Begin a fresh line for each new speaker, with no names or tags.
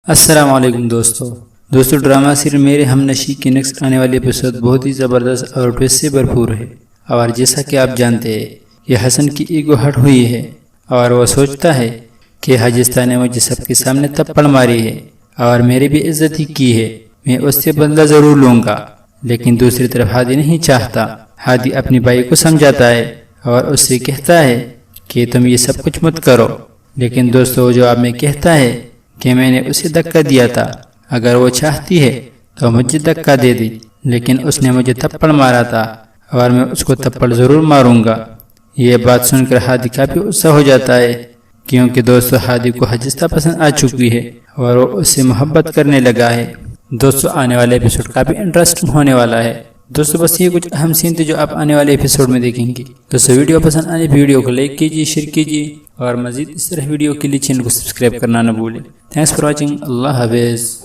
السلام علیکم دوستو ڈرامہ سیریل میرے ہم نشی کی نیکسٹ آنے والی ایپیسوڈ بہت ہی زبردست اور ٹویسٹ سے بھرپور ہے۔ اور جیسا کہ آپ جانتے ہیں یہ حسن کی ایگو ہٹ ہوئی ہے اور وہ سوچتا ہے کہ حاجستہ نے مجھے سب کے سامنے تپڑ ماری ہے اور میری بھی عزت ہی کی ہے، میں اس سے بدلہ ضرور لوں گا۔ لیکن دوسری طرف ہادی نہیں چاہتا۔ ہادی اپنی بھائی کو سمجھاتا ہے اور اس سے کہتا ہے کہ تم یہ سب کچھ مت کرو، لیکن دوستو جواب میں کہتا ہے کہ میں نے اسے دھکا دیا تھا، اگر وہ چاہتی ہے تو مجھے دھکا دے دی، لیکن اس نے مجھے تھپڑ مارا تھا اور میں اس کو تھپڑ ضرور ماروں گا۔ یہ بات سن کر ہادی کافی غصہ ہو جاتا ہے، کیونکہ دوستو ہادی کو حاجستہ پسند آ چکی ہے اور وہ اس سے محبت کرنے لگا ہے۔ دوستو آنے والے ایپیسوڈ کافی انٹرسٹنگ ہونے والا ہے۔ دوستو بس یہ کچھ اہم سین تھے جو آپ آنے والے ایپیسوڈ میں دیکھیں گے۔ دوستو ویڈیو پسند آنے ویڈیو کو لائک کیجیے، شیئر کیجیے اور مزید اس طرح ویڈیو کے لیے چینل کو سبسکرائب کرنا نہ بھولیں۔ Thanks for watching. اللہ حافظ۔